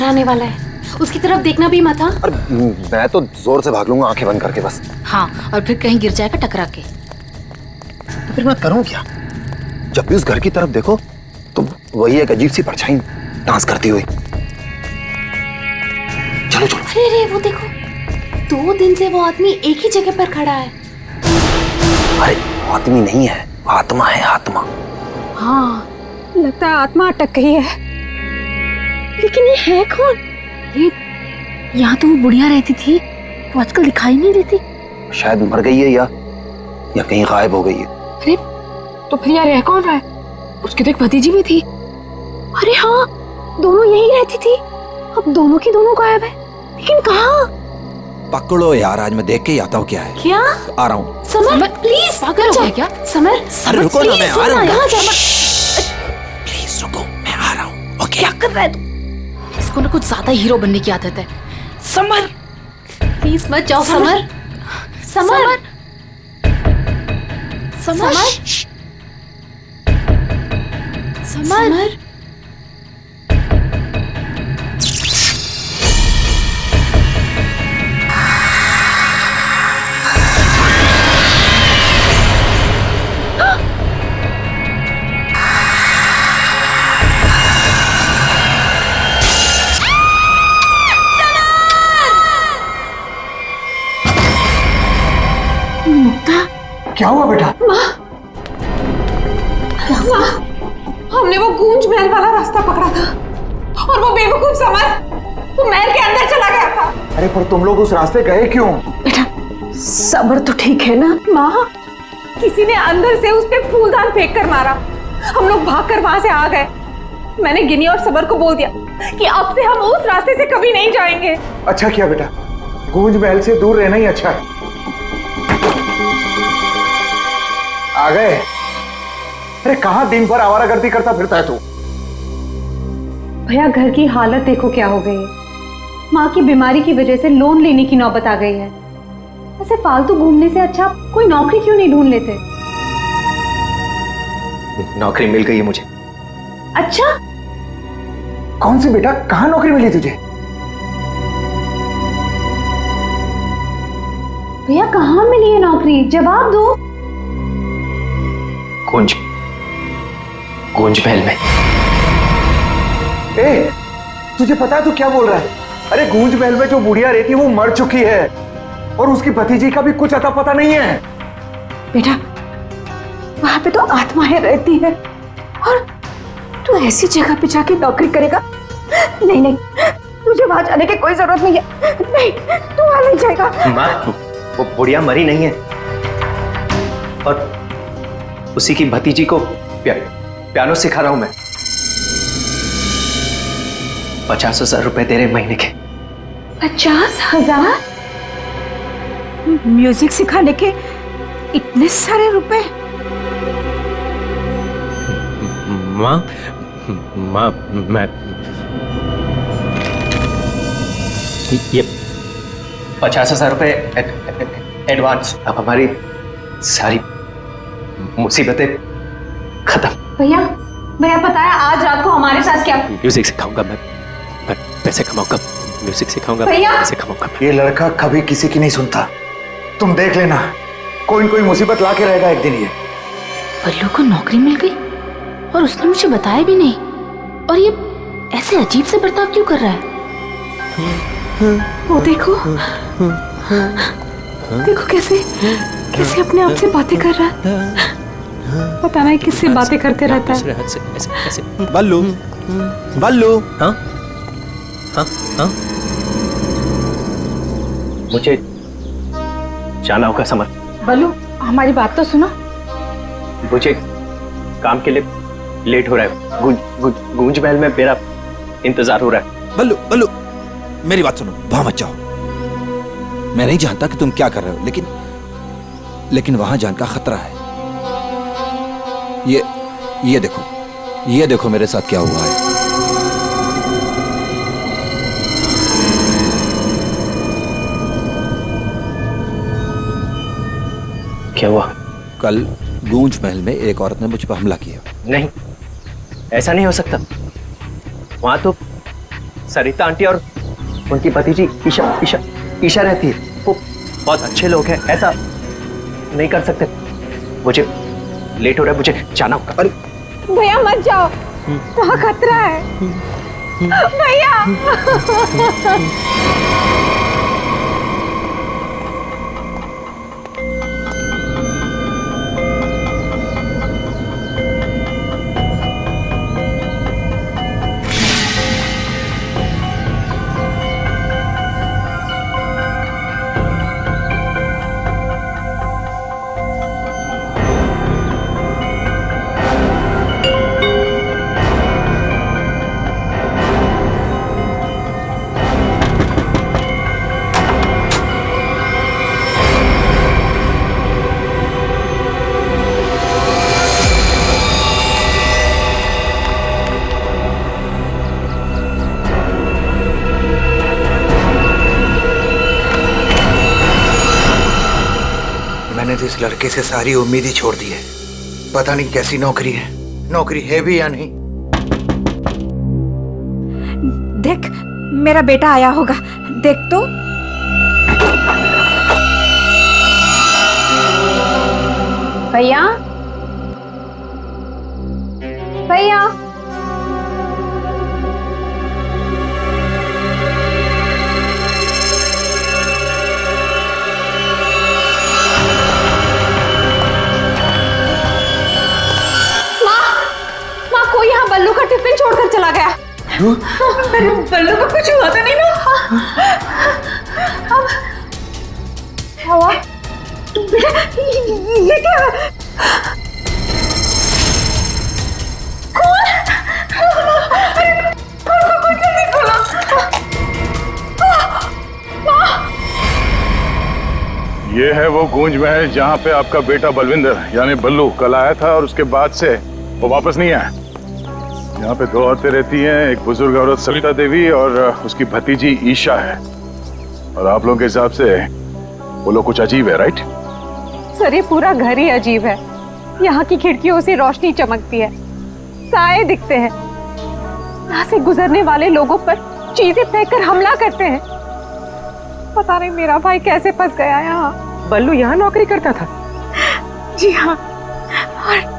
आने वाला है, उसकी तरफ देखना भी मत। हाँ, अरे मैं तो जोर से भाग लूंगा आंखें बंद करके बस। हाँ, और फिर कहीं गिर जाएगा टकरा के। तो फिर मैं करूं क्या? जब भी उस घर की तरफ देखो तो वही एक अजीब सी परछाई डांस करती हुई। चलो चलो। अरे रे, वो देखो, 2 दिन से वो आदमी एक ही जगह पर खड़ा है। अरे आदमी नहीं है, आत्मा है, आत्मा। हाँ, लगता है आत्मा अटक गई है। लेकिन ये है कौन? ये यहाँ तो वो बुढ़िया रहती थी, वो आजकल दिखाई नहीं देती। शायद मर गई है या कहीं गायब हो गई है। अरे तो फिर यार रह कौन रहा है? उसकी तो एक भतीजी भी थी। अरे हाँ, दोनों यही रहती थी। अब दोनों की दोनों गायब है, लेकिन कहाँ? पकड़ो यार, आज मैं देख के ही आता हूँ क्या है। क्या? आ रहा हूँ। समर प्लीज, पागल हो गया क्या? समर, अरे रुको ना, मैं आ रहा हूँ। यहाँ जा मत। प्लीज रुको, मैं आ रहा हूँ। ओके। क्या कर रहा है तू? इसको ना कुछ ज्यादा हीरो बनने की आदत है। समर प्लीज मत जाओ। Summer, summer, summer, summer. क्या हुआ बेटा? हमने वो गूंज महल वाला रास्ता पकड़ा था और वो बेवकूफ समर वो महल के अंदर चला गया था। अरे पर तुम लोग उस रास्ते गए क्यों? बेटा सबर तो ठीक है ना? माँ, किसी ने अंदर से उस पे फूलदान फेंक कर मारा। हम लोग भागकर वहां से आ गए। मैंने गिनी और सबर को बोल दिया कि अब से हम उस रास्ते से कभी नहीं जाएंगे। अच्छा किया बेटा, गूंज महल से दूर रहना ही अच्छा है। आ गए? अरे कहाँ दिन भर आवारागर्दी करता फिरता है तू? भैया घर की हालत देखो क्या हो गई है। माँ की बीमारी की वजह से लोन लेने की नौबत आ गई है। ऐसे फालतू घूमने से अच्छा कोई नौकरी क्यों नहीं ढूंढ लेते? नौकरी मिल गई है मुझे। अच्छा, कौन सी बेटा? कहाँ नौकरी मिली तुझे? भैया कहाँ मिली है नौकरी? जवाब दो। गूंज महल में। ए, तुझे पता है तू क्या बोल रहा है? अरे गूंज महल में जो बुढ़िया रहती है वो मर चुकी है और उसकी भतीजी का भी कुछ अता पता नहीं है। बेटा वहां पे तो आत्माएं रहती है और तू ऐसी जगह पे जाके नौकरी करेगा? नहीं नहीं, तुझे वहां जाने की कोई जरूरत नहीं है। नहीं, तू वहां नहीं जाएगा। माँ, वो बुढ़िया मरी नहीं है और उसी की भतीजी को पियानो सिखा रहा हूं मैं। 50,000 रुपए दे रहे महीने के। 50,000? म्यूजिक सिखाने के इतने सारे रुपए? माँ, मैं ये 50,000 रुपए एडवांस। अब हमारी सारी मुसीबतें खत्म। भैया पता है आज रात को हमारे साथ क्या? म्यूजिक सिखाऊंगा मैं पैसे कमाऊंगा। म्यूजिक सिखाऊंगा, पैसे कमाऊंगा। ये लड़का कभी किसी की नहीं सुनता, तुम देख लेना। कोई न कोई मुसीबत ला के रहेगा एक दिन ये। बल्लू को नौकरी मिल गई और उसने मुझे बताया भी नहीं। और ये ऐसे अजीब से बर्ताव क्यों कर रहा है? वो देखो देखो कैसे अपने आप से बातें कर रहा है। पता नहीं किससे बातें करते रहता है। ऐसे। बल्लू, बल्लू। हाँ हाँ हाँ, मुझे जाना होगा समर। बल्लू हमारी बात तो सुनो। मुझे काम के लिए लेट हो रहा है। गूंज महल में मेरा इंतजार हो रहा है। बल्लू, बल्लू मेरी बात सुनो, वहां मत जाओ। मैं नहीं जानता कि तुम क्या कर रहे हो, लेकिन वहां जाने का खतरा है। ये देखो मेरे साथ क्या हुआ है। क्या हुआ? कल गूंज महल में एक औरत ने मुझ पर हमला किया। नहीं, ऐसा नहीं हो सकता। वहां तो सरिता आंटी और उनकी भतीजी ईशा रहती है। वो बहुत अच्छे लोग हैं, ऐसा नहीं कर सकते। मुझे लेट हो रहा है, मुझे जाना होगा। अरे भैया मत जाओ, वहाँ खतरा है भैया। मैंने तो इस लड़के से सारी उम्मीद ही छोड़ दी है। पता नहीं कैसी नौकरी है भी या नहीं। देख, मेरा बेटा आया होगा, देख तो। भैया भैया कोई यहाँ बल्लू का टिफिन छोड़कर चला गया। मेरे बल्लू को कुछ हुआ तो नहीं ना? अब क्या हुआ? ये क्या? कौन? अरे कौन जल्दी खोलो। ये है वो गूंज महल जहाँ पे आपका बेटा बलविंदर यानी बल्लू कल आया था और उसके बाद से वो वापस नहीं आया। यहाँ पे दो औरतें रहती हैं, एक बुजुर्ग औरत सरिता देवी और उसकी भतीजी ईशा है। और आप लोगों के हिसाब से वो लोग कुछ अजीब है, राइट? सर ये पूरा घर ही अजीब है। यहाँ की खिड़कियों से रोशनी चमकती है, साए दिखते हैं, यहाँ से गुजरने वाले लोगों पर चीजें फेंककर हमला करते हैं। पता नहीं मेरा भाई कैसे फंस गया यहाँ। बल्लू यहाँ नौकरी करता था? जी हाँ, और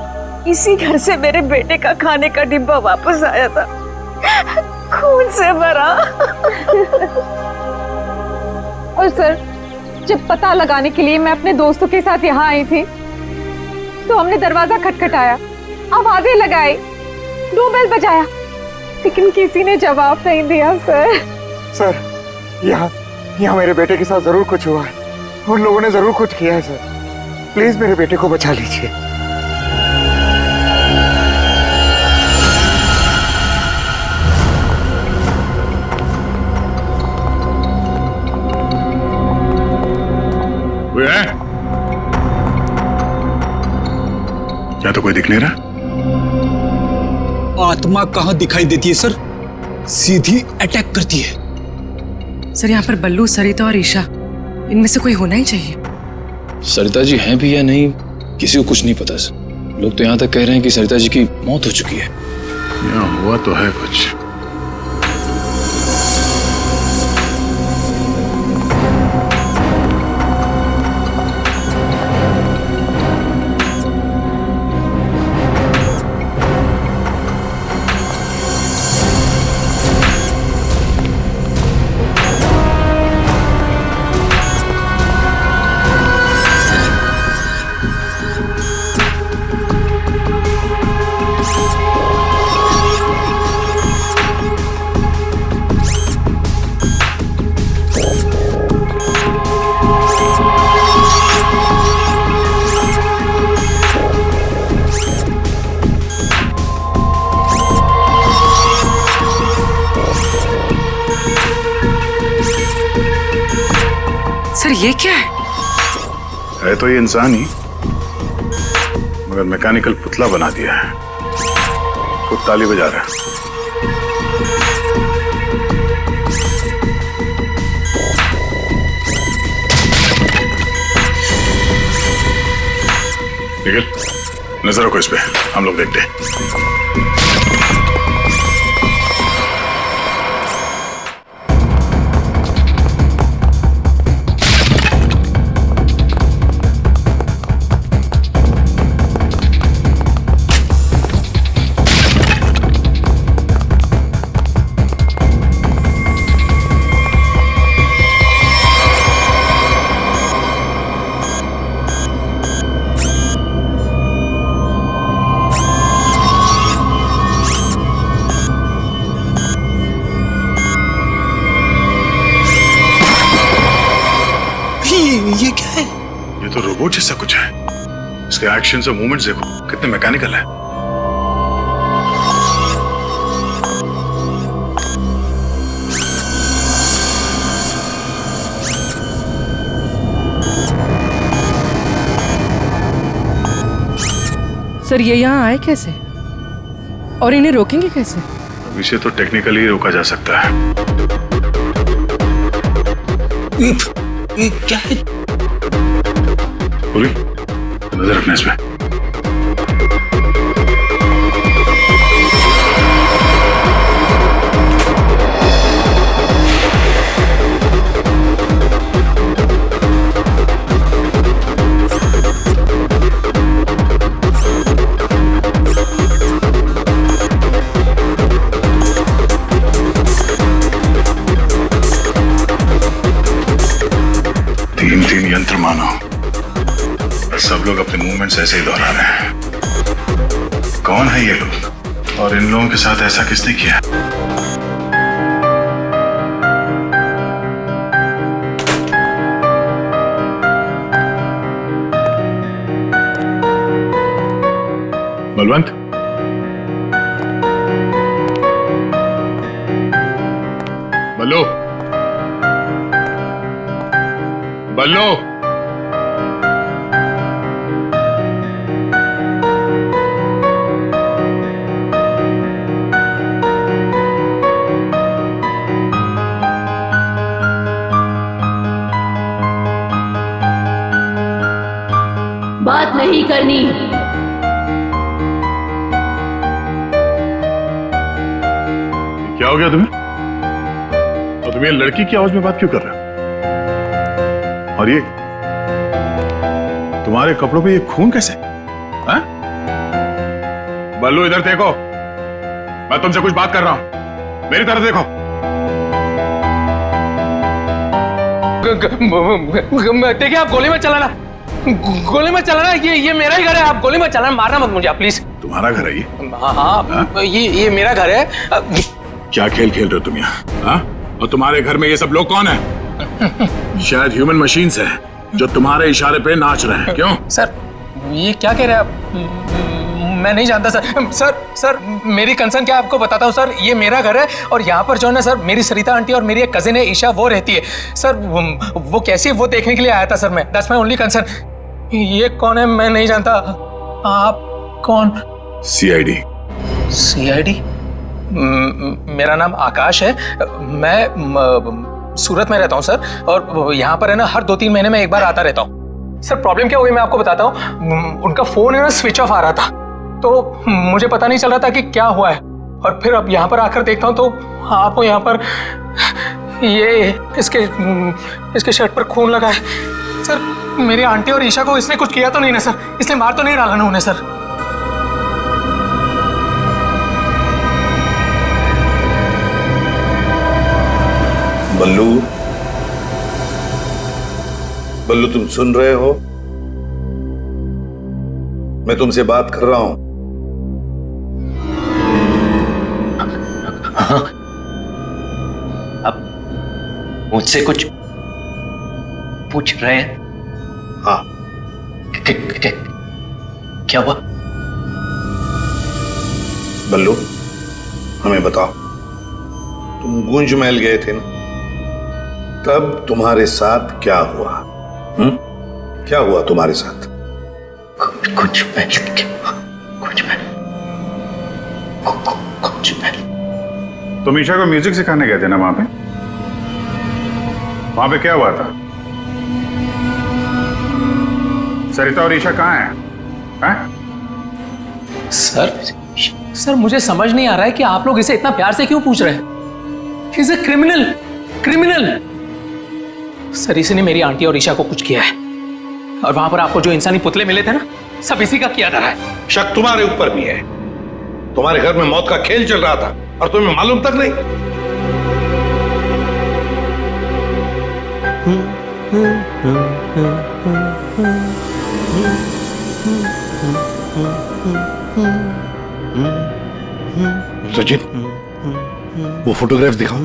इसी घर से मेरे बेटे का खाने का डिब्बा वापस आया था, खून से भरा। और सर जब पता लगाने के लिए मैं अपने दोस्तों के साथ यहाँ आई थी तो हमने दरवाजा खटखटाया, आवाजें लगाई, डोरबेल बजाया, लेकिन किसी ने जवाब नहीं दिया। सर यहाँ मेरे बेटे के साथ जरूर कुछ हुआ है, उन लोगों ने जरूर कुछ किया है। सर प्लीज मेरे बेटे को बचा लीजिए। क्या तो कोई दिख नहीं रहा? आत्मा कहाँ दिखाई देती है सर, सीधी अटैक करती है। सर यहाँ पर बल्लू, सरिता और ईशा, इनमें से कोई होना ही चाहिए। सरिता जी हैं भी या नहीं किसी को कुछ नहीं पता सर। लोग तो यहाँ तक कह रहे हैं कि सरिता जी की मौत हो चुकी है। यहाँ हुआ तो है कुछ। सर ये क्या है तो ये इंसान ही, मगर मैकेनिकल पुतला बना दिया है। खुद ताली बजा रहा है। निखिल नजर रखो इस पे, हम लोग देखते हैं। रोबोट जैसा कुछ है। इसके एक्शंस और मूवमेंट्स देखो कितने मैकेनिकल है। सर ये यहाँ आए कैसे और इन्हें रोकेंगे कैसे? अब इसे तो टेक्निकली रोका जा सकता है। ये क्या है? पूरी नजर रखना इसमें। तीन यंत्र मानो, सब लोग अपने मूवमेंट्स ऐसे ही दोहरा रहे हैं। कौन है ये लोग और इन लोगों के साथ ऐसा किसने किया? बलवंत, बल्लू, बल्लू, बात नहीं करनी। क्या हो गया तुम्हें? और तुम ये लड़की की आवाज में बात क्यों कर रहे हो? और ये तुम्हारे कपड़ों पे ये खून कैसे? हाँ? बल्लू इधर देखो, मैं तुमसे कुछ बात कर रहा हूं, मेरी तरफ देखो। देखिए आप गोली मत चलाना, गोली मत चलाना, ये मेरा ही घर है, आप गोली मत चलाना, मारना मत मुझे आप प्लीज। तुम्हारा घर है ये? हाँ, ये मेरा घर है। क्या खेल खेल रहे हो तुम यहाँ? हाँ? और तुम्हारे घर में ये सब लोग कौन है? शायद ह्यूमन मशीन्स हैं जो तुम्हारे इशारे पे नाच रहे हैं। क्यों? सर ये क्या कह रहे हैं आप? मैं नहीं जानता सर मेरी कंसर्न क्या आपको बताता हूँ सर, ये मेरा घर है और यहाँ पर जो है ना सर, मेरी सरिता आंटी और मेरी एक कजिन है ईशा, वो रहती है सर। वो कैसी है वो देखने के लिए आया था सर मैं, दैट्स माय ओनली कंसर्न। ये कौन है मैं नहीं जानता, आप कौन? सीआईडी। सीआईडी? मेरा नाम आकाश है, मैं सूरत में रहता हूँ सर, और यहाँ पर है ना हर 2-3 महीने में एक बार आता रहता हूँ। सर प्रॉब्लम क्या हुई मैं आपको बताता हूँ, उनका फोन है ना स्विच ऑफ आ रहा था, तो मुझे पता नहीं चल रहा था कि क्या हुआ है, और फिर अब यहाँ पर आकर देखता हूँ तो आपको यहाँ पर ये इसके शर्ट पर खून लगा है। सर मेरी आंटी और ईशा को इसने कुछ किया तो नहीं ना सर, इसने मार तो नहीं डाला ना उन्हें सर? बल्लू तुम सुन रहे हो? मैं तुमसे बात कर रहा हूं। हाँ। अब मुझसे कुछ पूछ रहे हैं? हाँ। क्या हुआ? बल्लू हमें बताओ, तुम गुंज महल गए थे ना, तब तुम्हारे साथ क्या हुआ? क्या हुआ तुम्हारे साथ? कुछ महल। तुम ईशा को म्यूजिक सिखाने गए थे ना वहां पे? वहां पे क्या हुआ था? सरिता और ईशा कहाँ हैं? सर मुझे समझ नहीं आ रहा है कि आप लोग इसे इतना प्यार से क्यों पूछ रहे हैं? He's a criminal। सर इसी ने मेरी आंटी और ईशा को कुछ किया है, और वहां पर आपको जो इंसानी पुतले मिले थे ना, सब इसी का किया जा रहा है। शक तुम्हारे ऊपर भी है। तुम्हारे घर में मौत का खेल चल रहा था और तुम्हें मालूम तक नहीं। सचिन वो फोटोग्राफ दिखाओ।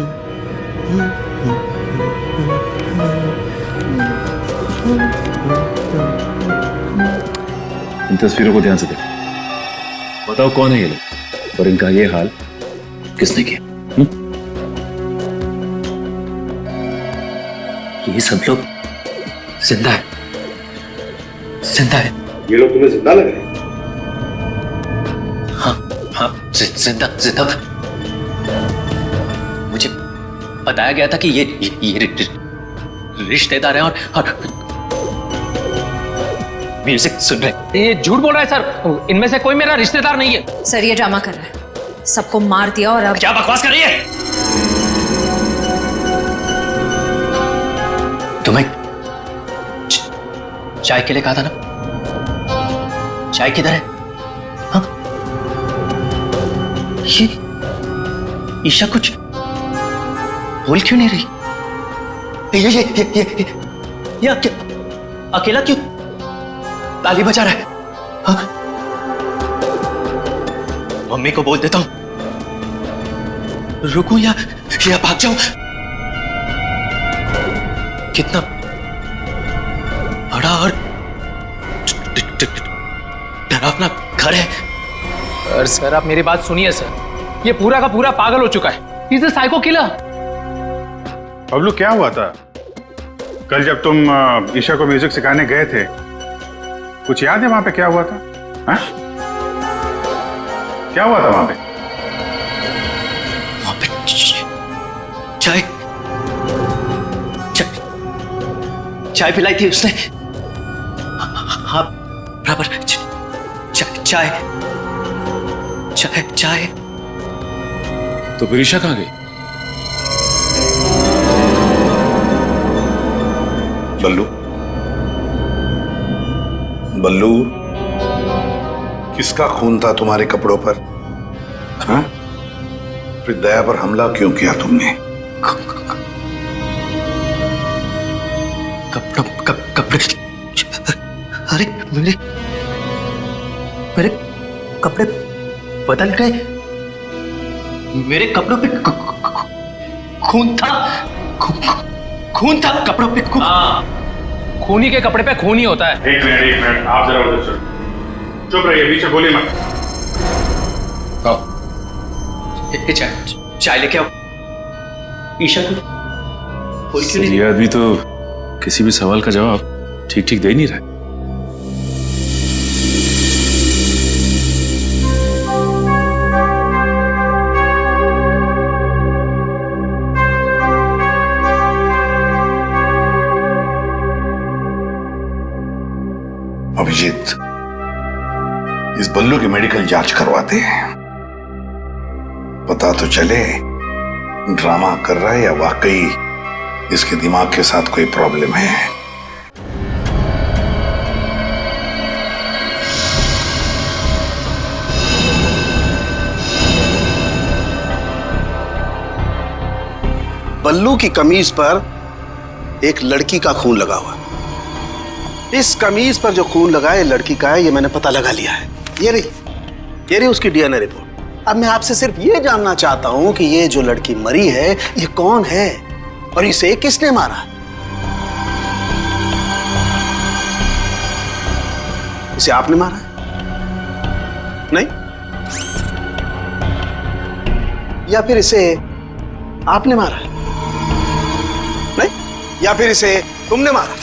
तस्वीरों को ध्यान से देखो। बताओ कौन है ये लोग और इनका ये हाल किसने किया? ये सब लोग जिंदा है, जिंदा है। ये लोग तुम्हें जिंदा लग रहे हैं? हाँ हाँ, जिंदा जिंदा। मुझे बताया गया था कि ये रिश्तेदार हैं और म्यूजिक सुन रहे। ये झूठ बोल रहा है सर, इनमें से कोई मेरा रिश्तेदार नहीं है। सर ये ड्रामा कर रहा है, सबको मार दिया और अब क्या बकवास कर रही है? तुम्हें चाय के लिए कहा था ना, चाय किधर है? हाँ? ये ईशा कुछ बोल क्यों नहीं रही? ये अकेला क्यों ताली बजा रहा है? हाँ? मम्मी को बोल देता हूं, रुकूं या भाग जाऊं? कितना बड़ा और डरावना घर है। सर आप मेरी बात सुनिए सर, ये पूरा का पूरा पागल हो चुका है। Is a psycho killer. Bablu क्या हुआ था कल जब तुम ईशा को म्यूजिक सिखाने गए थे? कुछ याद है वहां पे क्या हुआ था? हा? क्या हुआ था वहां पे? चाय चाय पिलाई थी उसने। हाँ बराबर। चाय चाय चाय। तो फिर ईशा कहाँ गई? बल्लू, बल्लू, किसका खून था तुम्हारे कपड़ों पर? हाँ? फिर दया पर हमला क्यों किया तुमने? कपड़े अरे मेरे कपड़े बदल गए। मेरे कपड़ों पे खून था, खून था कपड़ों पे। खूनी के कपड़े पे खून ही होता है। एक मिनट, आप जरा उधर चलो। चुप रहिए, पीछे बोलिए मत। चाय लेके आओ। ईशा को ये आदमी तो किसी भी सवाल का जवाब ठीक ठीक दे नहीं रहा है। अभिजीत, इस बल्लू की मेडिकल जांच करवाते हैं, पता तो चले ड्रामा कर रहा है या वाकई इसके दिमाग के साथ कोई प्रॉब्लम है। बल्लू की कमीज पर एक लड़की का खून लगा हुआ। इस कमीज पर जो खून लगा है लड़की का है, ये मैंने पता लगा लिया है। ये रही उसकी डीएनए रिपोर्ट। अब मैं आपसे सिर्फ ये जानना चाहता हूं कि ये जो लड़की मरी है ये कौन है और इसे किसने मारा? इसे आपने मारा है? नहीं? या फिर इसे आपने मारा है? नहीं? या फिर इसे तुमने मारा?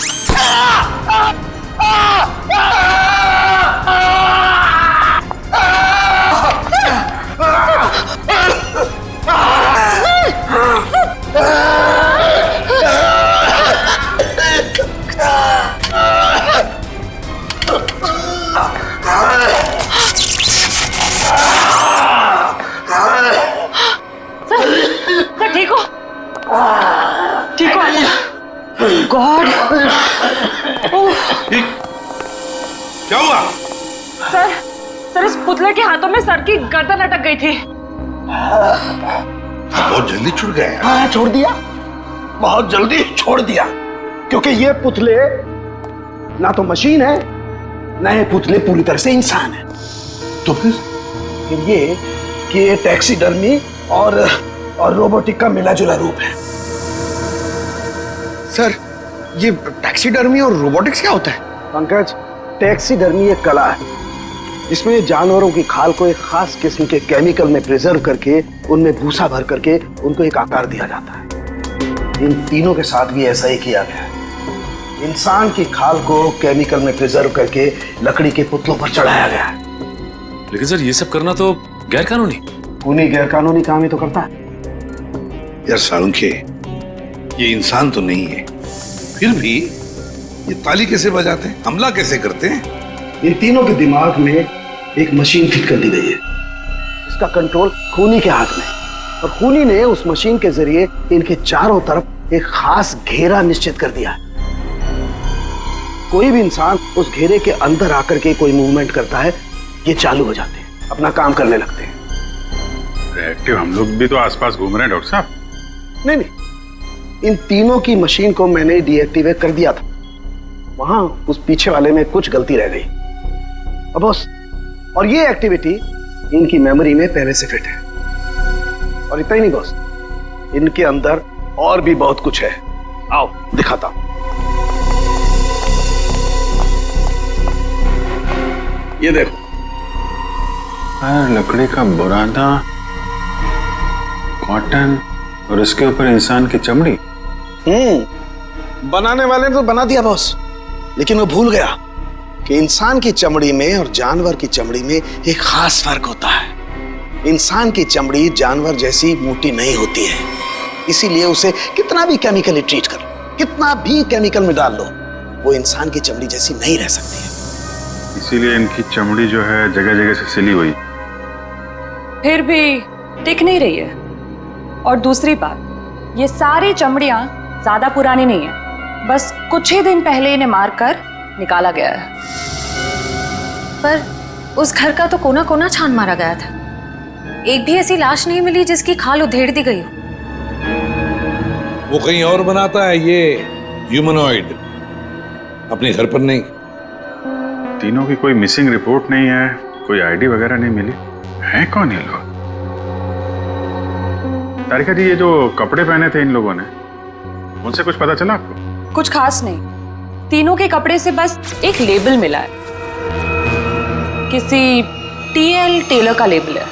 सर ठीक हो? ठीक हो? गॉड! क्या हुआ? सर इस पुतले के हाथों में सर की गर्दन अटक गई थी। बहुत जल्दी छूट गए। हाँ, छोड़ दिया, बहुत जल्दी छोड़ दिया, क्योंकि ये पुतले ना तो मशीन है ना ये पुतले पूरी तरह से इंसान है। तो फिर ये कि ये टैक्सीडर्मी और रोबोटिक का मिला जुला रूप है। सर ये टैक्सीडर्मी और रोबोटिक्स क्या होता है? पंकज, टैक्सीडर्मी एक कला है जिसमें जानवरों की खाल को एक खास किस्म के केमिकल में प्रिजर्व करके उनमें भूसा भर करके उनको एक आकार दिया जाता है। इन तीनों के साथ भी ऐसा ही किया गया है। इंसान की खाल को केमिकल में प्रिजर्व करके लकड़ी के पुतलों पर चढ़ाया गया है। लेकिन सर ये सब करना तो गैर कानूनी। खूनी गैर कानूनी काम ही तो करता है। यार सालुंखे, ये इंसान तो नहीं है, फिर भी ये ताली कैसे बजाते हैं, हमला कैसे करते हैं? इन तीनों के दिमाग में एक मशीन फिट कर दी गई है। इसका कंट्रोल खूनी के हाथ में है और खूनी ने उस मशीन के जरिए इनके चारों तरफ एक खास घेरा निश्चित कर दिया है। कोई भी इंसान उस घेरे के अंदर आकर के कोई मूवमेंट करता है, ये चालू हो जाते हैं, अपना काम करने लगते हैं। एक्टिव हम लोग भी तो आसपास घूम रहे हैं डॉक्टर साहब। नहीं, इन तीनों की मशीन को मैंने डीएक्टिवेट कर दिया था। वहां उस पीछे वाले में कुछ गलती रह गई अब बॉस, और ये एक्टिविटी इनकी मेमोरी में पहले से फिट है। और इतना ही नहीं बॉस, इनके अंदर और भी बहुत कुछ है। आओ दिखाता हूं। ये देखो, लकड़ी का बुरादा, कॉटन और इसके ऊपर इंसान की चमड़ी। बनाने वाले ने तो बना दिया बॉस, लेकिन वो भूल गया कि इंसान की चमड़ी में और जानवर की चमड़ी में एक खास फर्क होता है। इंसान की चमड़ी जानवर जैसी मोटी नहीं होती है, इसीलिए उसे कितना भी केमिकली ट्रीट कर लो, कितना भी केमिकल में डाल लो, वो इंसान की चमड़ी जैसी नहीं रह सकती है। इसीलिए इनकी चमड़ी जो है जगह जगह से सिली हुई। फिर भी टिक नहीं रही है। और दूसरी बात, ये सारी चमड़ियां ज्यादा पुरानी नहीं है, बस कुछ ही दिन पहले इन्हें मारकर निकाला गया है। पर उस घर का तो कोना कोना छान मारा गया था, एक भी ऐसी लाश नहीं मिली जिसकी खाल उधेड़ दी गई हो। वो कहीं और बनाता है ये ह्यूमनॉइड, अपने घर पर नहीं। तीनों की कोई मिसिंग रिपोर्ट नहीं है, कोई आईडी वगैरह नहीं मिली। है कौन ये लोग? तारिका जी, ये जो कपड़े पहने थे इन लोगों ने, उनसे कुछ पता चला आपको? कुछ खास नहीं, तीनों के कपड़े से बस एक लेबल मिला है, किसी टीएल टेलर का लेबल है।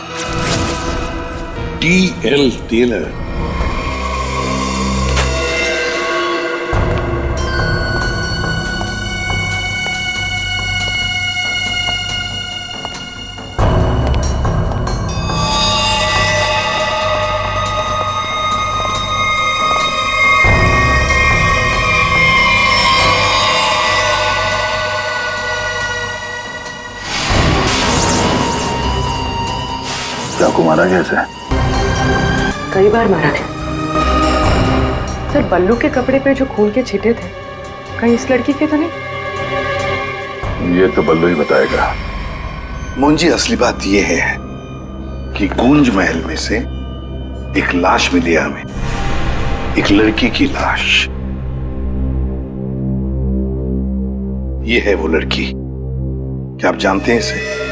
TL tailor? चाकू मारा कैसे? कई बार मारा गया। सर, बल्लू के कपड़े पे जो खून के छींटे थे, कहीं इस लड़की के तो नहीं? ये तो बल्लू ही बताएगा। मुंजी, असली बात ये है कि गूंज महल में से एक लाश मिली है हमें, एक लड़की की लाश। ये है वो लड़की। क्या आप जानते हैं इसे?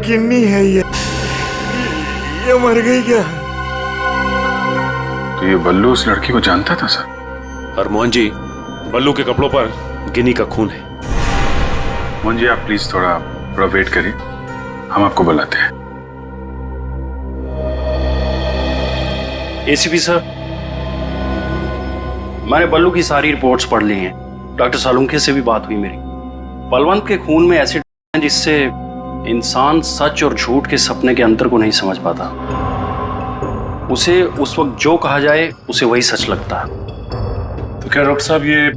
किन्नी है ये मर गई क्या? तो ये बल्लू उस लड़की को जानता था सर? और मोहन जी, बल्लू के कपड़ों पर गिनी का खून है। मोहन जी, आप प्लीज थोड़ा वेट करिए, हम आपको बुलाते हैं। एसीपी सर, मैंने बल्लू की सारी रिपोर्ट्स पढ़ ली हैं। डॉक्टर सालुंखे से भी बात हुई मेरी। बलवंत के खून में एसिड है जिससे इंसान सच और झूठ के सपने के अंतर को नहीं समझ पाता। उसे उस वक्त जो कहा जाए उसे वही सच लगता है। तो क्या डॉक्टर साहब, ये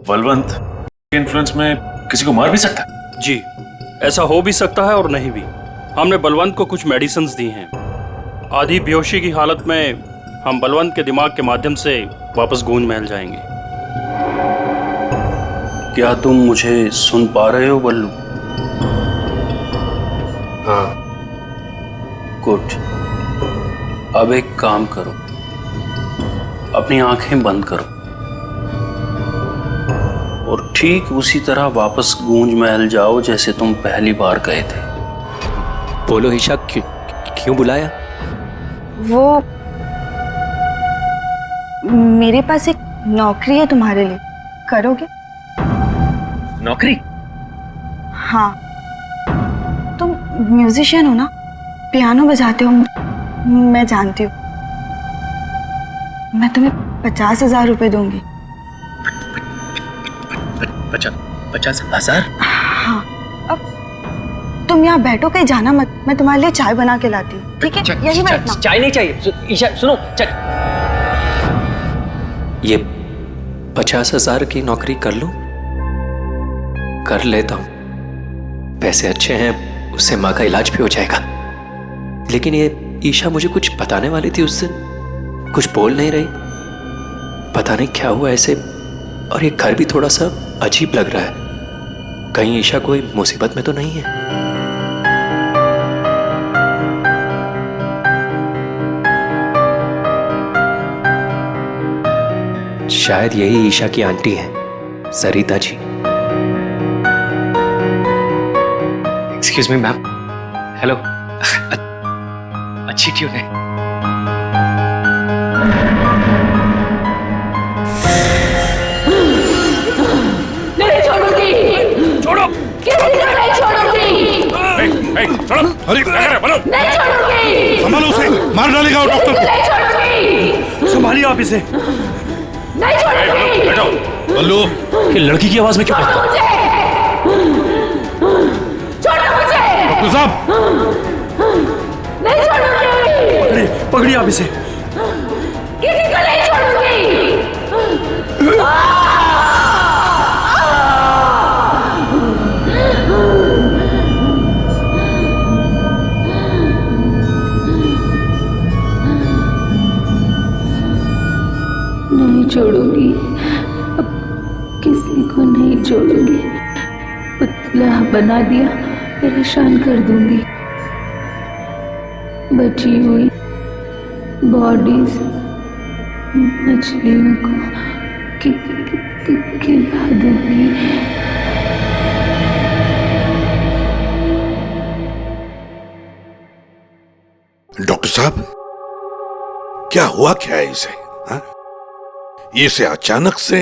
बलवंत के इन्फ्लुएंस में किसी को मार भी सकता है? जी, ऐसा हो भी सकता है और नहीं भी। हमने बलवंत को कुछ मेडिसिन्स दी हैं। आधी बेहोशी की हालत में हम बलवंत के दिमाग के माध्यम से वापस गूंज महल जाएंगे। क्या तुम मुझे सुन पा रहे हो बल्लू? हाँ, गुड। अब एक काम करो, अपनी आंखें बंद करो और ठीक उसी तरह वापस गूंज महल जाओ जैसे तुम पहली बार गए थे। बोलो ईशा, क्यों बुलाया? वो मेरे पास एक नौकरी है तुम्हारे लिए, करोगे? नौकरी? हाँ, तुम म्यूजिशियन हो ना, पियानो बजाते हो, मैं जानती हूँ। मैं तुम्हें 50,000 रुपए दूंगी। 50,000? हाँ, अब तुम यहाँ बैठो, कहीं जाना मत, मैं तुम्हारे लिए चाय बना के लाती हूँ, ठीक है? यही बैठना। चाय नहीं चाहिए ईशा, सुनो। ये 50,000 की नौकरी कर लूं? कर लेता हूं, पैसे अच्छे हैं, उससे माँ का इलाज भी हो जाएगा। लेकिन ये ईशा मुझे कुछ बताने वाली थी उस दिन, कुछ बोल नहीं रही। पता नहीं क्या हुआ ऐसे, और ये घर भी थोड़ा सा अजीब लग रहा है। कहीं ईशा कोई मुसीबत में तो नहीं है? शायद यही ईशा की आंटी है, Sarita ji. Excuse me ma'am. Hello. अच्छी ट्यून है। नहीं छोड़ूंगी। छोड़ो। किसी को नहीं छोड़ूंगी। छोड़ो। अरे क्या कर रहे हो? बोलो। नहीं छोड़ूंगी। संभालो उसे, मार डालेगा वो डॉक्टर को। नहीं छोड़ूंगी। संभालिए आप इसे। नहीं छोड़ूंगी। बैठो। बल्लू, ये लड़की की आवाज में क्यों? छोड़ो मुझे। डॉक्टर साहब, नहीं छोड़ूंगी। पकड़िए आप इसे। किसी को नहीं छोड़ूंगी। नहीं छोड़ूंगी, अब किसी को नहीं छोड़ूंगी। पुतला बना दिया, परेशान कर दूंगी। बची हुई बॉडीज मछलियों को खिला दूंगी। डॉक्टर साहब, क्या हुआ क्या है इसे? हाँ? ये इसे अचानक से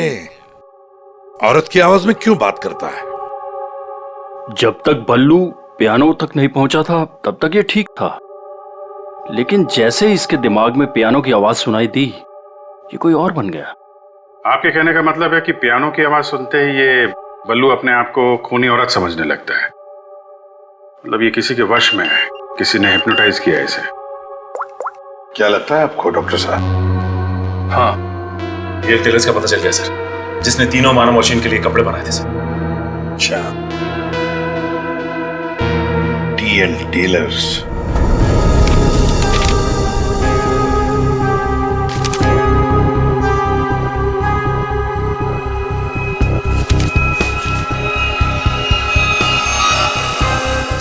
औरत की आवाज में क्यों बात करता है? जब तक बल्लू पियानो तक नहीं पहुंचा था तब तक ये ठीक था, लेकिन जैसे ही इसके दिमाग में पियानो की आवाज सुनाई दी, ये कोई और बन गया। आपके कहने का मतलब है कि पियानो की आवाज सुनते ही ये बल्लू अपने आप को खूनी औरत समझने लगता है। मतलब ये किसी के वश में है, किसी ने हिप्नोटाइज किया है इसे। क्या लगता है आपको डॉक्टर साहब? हाँ, ये टेलर्स का पता चल गया सर, जिसने तीनों मानव मशीन के लिए कपड़े बनाए थे सर। अच्छा, टीएल टेलर्स।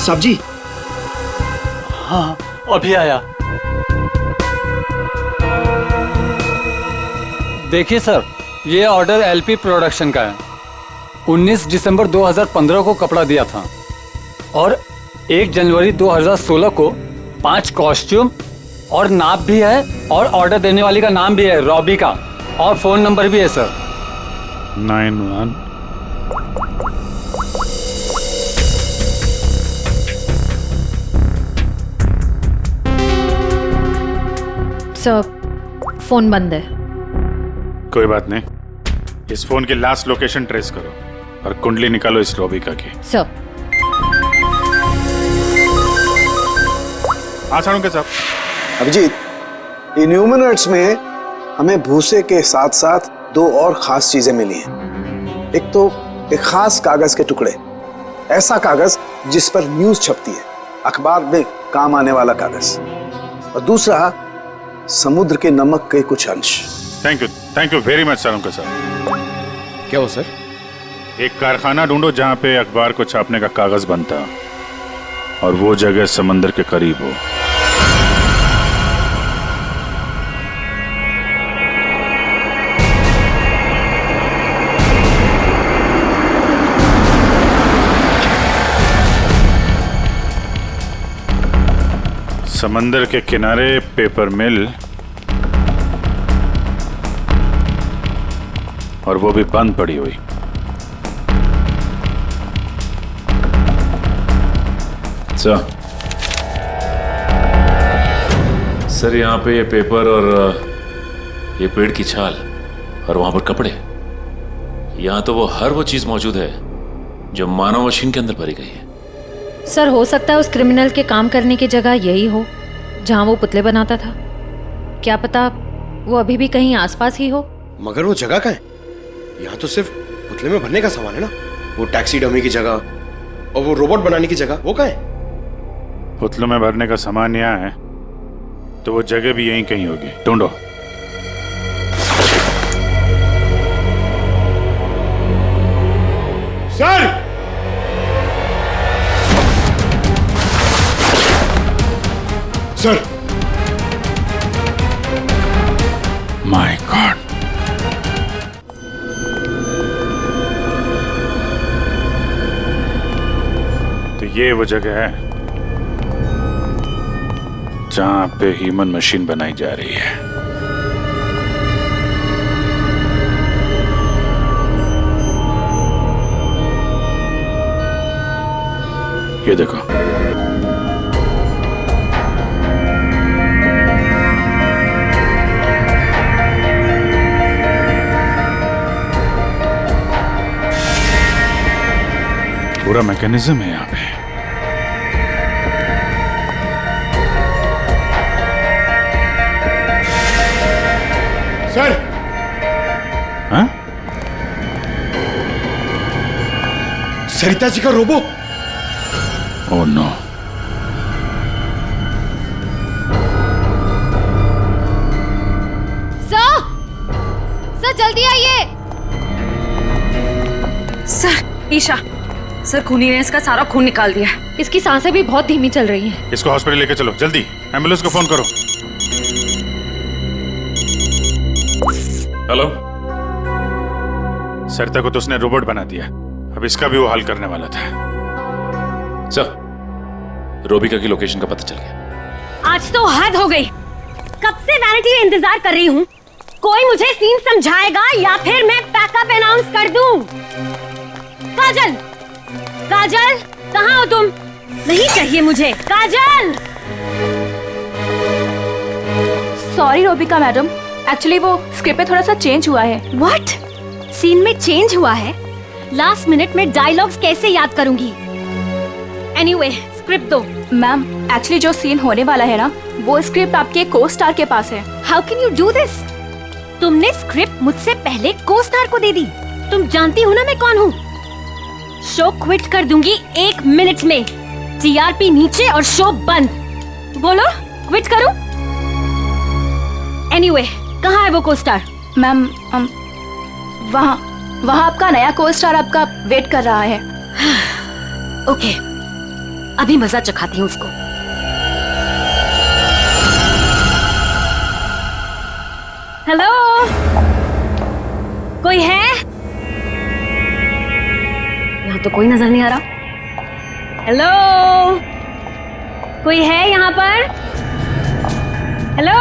साहब जी। हाँ, अभी आया। देखिए सर, ये ऑर्डर एलपी प्रोडक्शन का है। 19 दिसंबर 2015 को कपड़ा दिया था और 1 जनवरी 2016 को 5 कॉस्ट्यूम और नाप भी है, और ऑर्डर देने वाली का नाम भी है, रॉबी का, और फोन नंबर भी है सर। 91 सर, फोन बंद है। कोई बात नहीं, इस फोन की लास्ट लोकेशन ट्रेस करो और कुंडली निकालो इस रॉबिका की। सर। हाँ सारुंके साहब। अभिजीत, इन ह्यूमनॉइड्स में हमें भूसे के साथ साथ 2 और खास चीजें मिली हैं। एक तो एक खास कागज के टुकड़े, ऐसा कागज जिस पर न्यूज छपती है, अखबार में काम आने वाला कागज, और दूसरा समुद्र के नमक के कुछ अंश। थैंक यू वेरी मच सारुंके साहब। क्या हो सर? एक कारखाना ढूंढो जहां पे अखबार को छापने का कागज बनता, और वो जगह समंदर के करीब हो। समंदर के किनारे पेपर मिल, और वो भी बंद पड़ी हुई। सर यहाँ पे ये पेपर और ये पेड़ की छाल और वहां पर कपड़े, यहाँ तो हर वो चीज मौजूद है जो मानव मशीन के अंदर भरी गई है। सर हो सकता है उस क्रिमिनल के काम करने की जगह यही हो जहां वो पुतले बनाता था। क्या पता वो अभी भी कहीं आसपास ही हो। मगर वो जगह कहाँ है? यहाँ तो सिर्फ पुतले में भरने का सामान है ना। वो टैक्सी डमी की जगह और वो रोबोट बनाने की जगह वो कहाँ है? पुतलों में भरने का सामान यहाँ है तो वो जगह भी यहीं कहीं होगी। ढूंढो। सर! सर! My God. तो ये वो जगह है जहां पे ह्यूमन मशीन बनाई जा रही है। ये देखो, पूरा मैकेनिज्म है यहाँ पे। सर! हाँ? सरिता जी का रोबो? Oh no. सर जल्दी आइए। सर ईशा, सर खूनी ने इसका सारा खून निकाल दिया है। इसकी सांसें भी बहुत धीमी चल रही हैं। इसको हॉस्पिटल लेके चलो जल्दी। एम्बुलेंस को फोन करो। हेलो। सरिता को तो उसने रोबोट बना दिया, अब इसका भी वो हल करने वाला था। सर, रोबिका की लोकेशन का पता चल गया। आज तो हद हो गई। कब से वैनिटी का इंतजार कर रही हूँ। कोई मुझे सीन समझाएगा या फिर मैं पैकअप अनाउंस कर दूं। काजल, काजल कहाँ हो तुम? नहीं चाहिए मुझे काजल। सॉरी रोबिका मैडम, एक्चुअली वो स्क्रिप्ट में थोड़ा सा चेंज हुआ है। व्हाट? सीन में चेंज हुआ है? लास्ट मिनट में डायलॉग्स कैसे याद करूंगी? एनीवे, स्क्रिप्ट दो। मैम, एक्चुअली जो सीन होने वाला है ना, वो स्क्रिप्ट आपके को स्टार के पास है। How can you do this? तुमने स्क्रिप्ट मुझसे पहले को स्टार को दे दी। तुम जानती हो ना मैं कौन हूँ। शो क्विट कर दूंगी 1 मिनट में। टीआरपी नीचे और शो बंद। बोलो क्विट करूं? एनीवे, कहाँ है वो को स्टार? मैम, वहाँ आपका नया को स्टार आपका वेट कर रहा है। ओके, अभी मजा चखाती हूँ उसको। हेलो, कोई है? यहाँ तो कोई नजर नहीं आ रहा। हेलो, कोई है यहाँ पर? हेलो,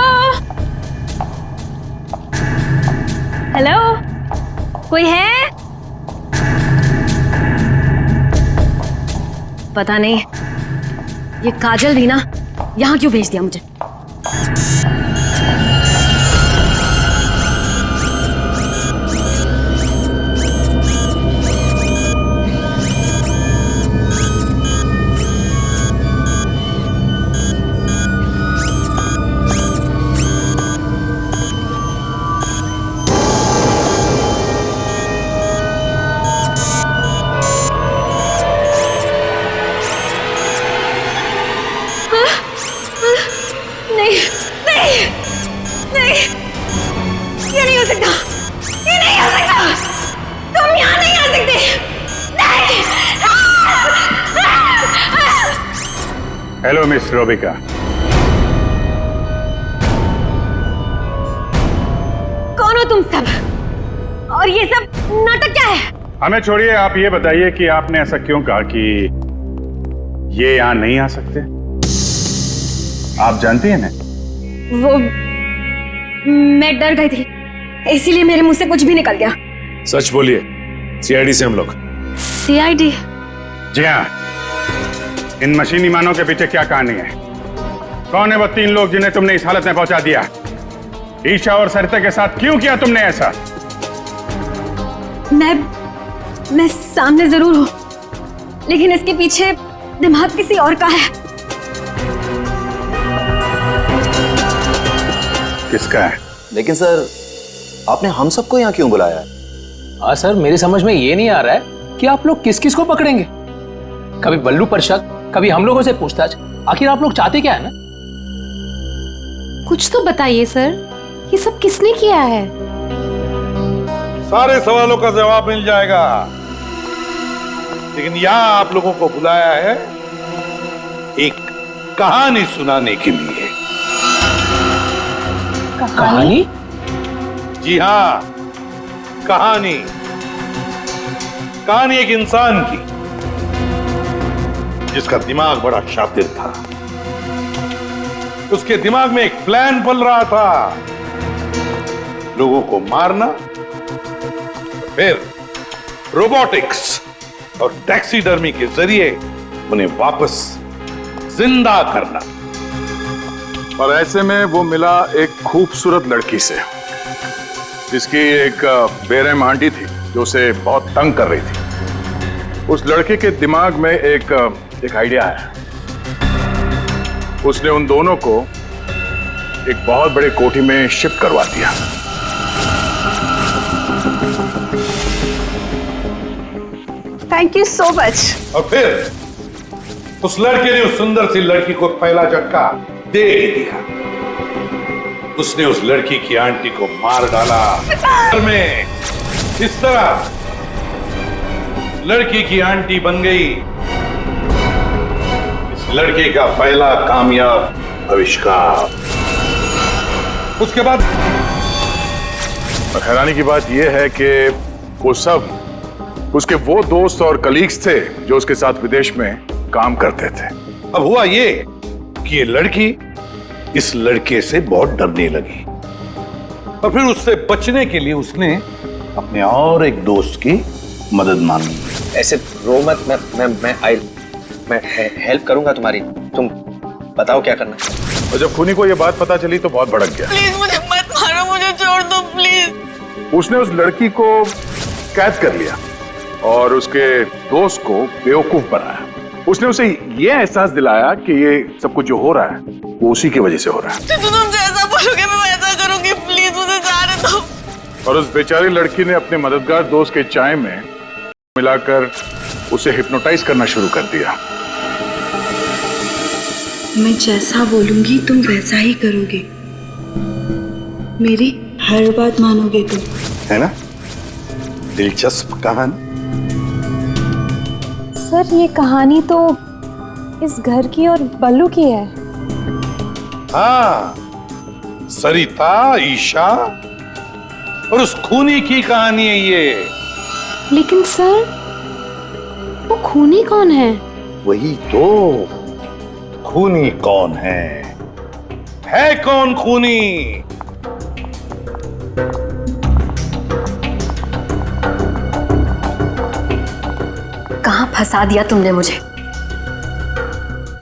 हेलो, कोई है? पता नहीं ये काजल भी ना यहाँ क्यों भेज दिया मुझे। Hello miss Robika. कौन हो तुम सब? और ये सब नाटक क्या है? हमें छोड़िए, आप ये बताइए कि आपने ऐसा क्यों कहा कि ये यहाँ नहीं आ सकते? आप जानती हैं ना? वो मैं डर गई थी, इसीलिए मेरे मुंह से कुछ भी निकल गया। सच बोलिए, सीआईडी से हम लोग। सीआईडी? जी हाँ, इन मशीनी मानों के पीछे क्या कहानी है? कौन है वो 3 लोग जिन्हें तुमने इस हालत में पहुंचा दिया? ईशा और सरिता के साथ क्यों किया तुमने ऐसा? मैं सामने जरूर हूं, लेकिन इसके पीछे दिमाग किसी और का है। किसका है? लेकिन सर, आपने हम सबको यहाँ क्यों बुलाया है? हाँ सर, मेरी समझ में ये नहीं आ रहा है कि आप लोग किस किस को पकड़ेंगे। कभी बल्लू पर शक, कभी हम लोगों से पूछताछ। आखिर आप लोग चाहते क्या है ना? कुछ तो बताइए सर, ये सब किसने किया है? सारे सवालों का जवाब मिल जाएगा, लेकिन यहां आप लोगों को बुलाया है एक कहानी सुनाने के लिए। कहानी? जी हाँ, कहानी। कहानी एक इंसान की जिसका दिमाग बड़ा शातिर था। उसके दिमाग में एक प्लान पल रहा था, लोगों को मारना, फिर रोबोटिक्स और टैक्सीडर्मी के जरिए उन्हें वापस जिंदा करना। और ऐसे में वो मिला एक खूबसूरत लड़की से, जिसकी एक बेरहम आंटी थी जो उसे बहुत तंग कर रही थी। उस लड़के के दिमाग में एक आइडिया है। उसने उन दोनों को एक बहुत बड़े कोठी में शिफ्ट करवा दिया। Thank you so much. और फिर उस लड़के ने उस सुंदर सी लड़की को पहला झटका दे ही दिया। उसने उस लड़की की आंटी को मार डाला। में इस तरह लड़की की आंटी बन गई इस लड़के का पहला कामयाब आविष्कार। उसके बाद हैरानी की बात यह है कि वो सब उसके वो दोस्त और कलीग्स थे जो उसके साथ विदेश में काम करते थे। अब हुआ ये कि ये लड़की इस लड़के से बहुत डरने लगी और फिर उससे बचने के लिए उसने अपने और एक दोस्त की मदद मांगी। ऐसे रो मत, मैं हेल्प करूंगा तुम्हारी। तुम बताओ क्या करना है। और जब खूनी को ये बात पता चली तो बहुत भड़क गया। प्लीज मुझे मत मारो, मुझे छोड़ दो प्लीज। उसने उस लड़की को कैद कर लिया और उसके दोस्त को बेवकूफ बनाया। उसने उसे ये एहसास दिलाया कि ये सब कुछ जो हो रहा है वो उसी की वजह से हो रहा है। तो तुम जैसा बोलोगे मैं वैसा करूंगी, प्लीज मुझे जाने दो। और उस बेचारी लड़की ने अपने मददगार दोस्त के चाय में मिलाकर उसे हिप्नोटाइज करना शुरू कर दिया। मैं जैसा बोलूंगी तुम वैसा ही करोगे, मेरी हर बात मानोगे तुम, है ना? दिलचस्प कहानी। सर ये कहानी तो इस घर की और बल्लू की है। हाँ, सरिता, ईशा और उस खूनी की कहानी है ये। लेकिन सर, वो खूनी कौन है? वही तो, खूनी कौन है कौन खूनी? कहां फंसा दिया तुमने मुझे?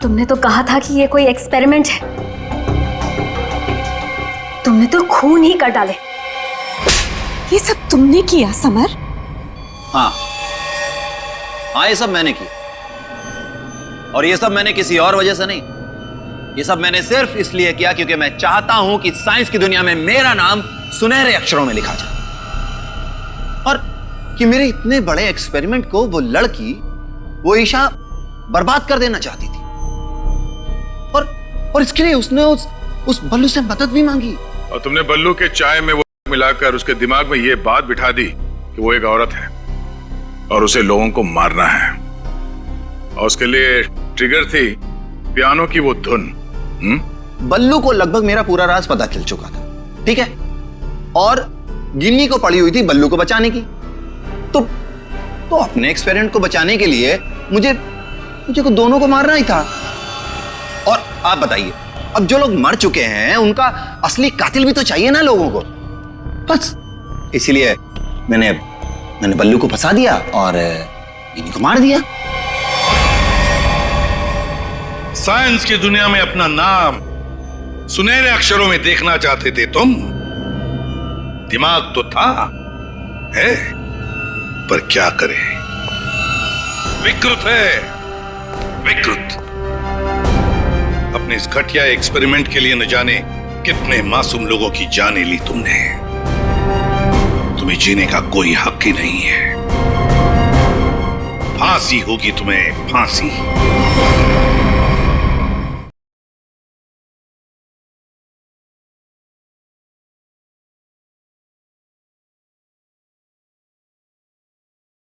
तुमने तो कहा था कि ये कोई एक्सपेरिमेंट है। तुमने तो खून ही कर डाले। ये सब तुमने किया समर? हाँ, ये सब मैंने किया। और ये सब मैंने किसी और वजह से नहीं। ये सब मैंने सिर्फ इसलिए किया क्योंकि मैं चाहता हूं कि साइंस की दुनिया में मेरा नाम सुनहरे अक्षरों में लिखा जाए और कि मेरे इतने बड़े एक्सपेरिमेंट को वो लड़की, वो ईशा बर्बाद कर देना चाहती थी। और इसके लिए उसने उस बल्लू से मदद भी मांगी। और तुमने बल्लू के चाय में वो मिलाकर उसके दिमाग में ये बात बिठा दी कि वो एक औरत है और उसे लोगों को मारना है। और उसके लिए ट्रिगर थी पियानो की वो धुन। बल्लू को लगभग मेरा पूरा राज पता चल चुका था, ठीक है? और गिन्नी को पड़ी हुई थी बल्लू को बचाने की। तो अपने एक्सपेरिमेंट को बचाने के लिए मुझे को दोनों को मारना ही था। और आप बताइए, अब जो लोग मर चुके हैं उनका असली कातिल भी तो चाहिए ना लोगों को। बस इसीलिए मैंने बल्लू को फंसा दिया और गिन्नी को मार दिया। साइंस की दुनिया में अपना नाम सुनहरे अक्षरों में देखना चाहते थे तुम। दिमाग तो था, है, पर क्या करें, विकृत है, विकृत। अपने इस घटिया एक्सपेरिमेंट के लिए न जाने कितने मासूम लोगों की जानें ली तुमने। तुम्हें जीने का कोई हक ही नहीं है। फांसी होगी तुम्हें, फांसी।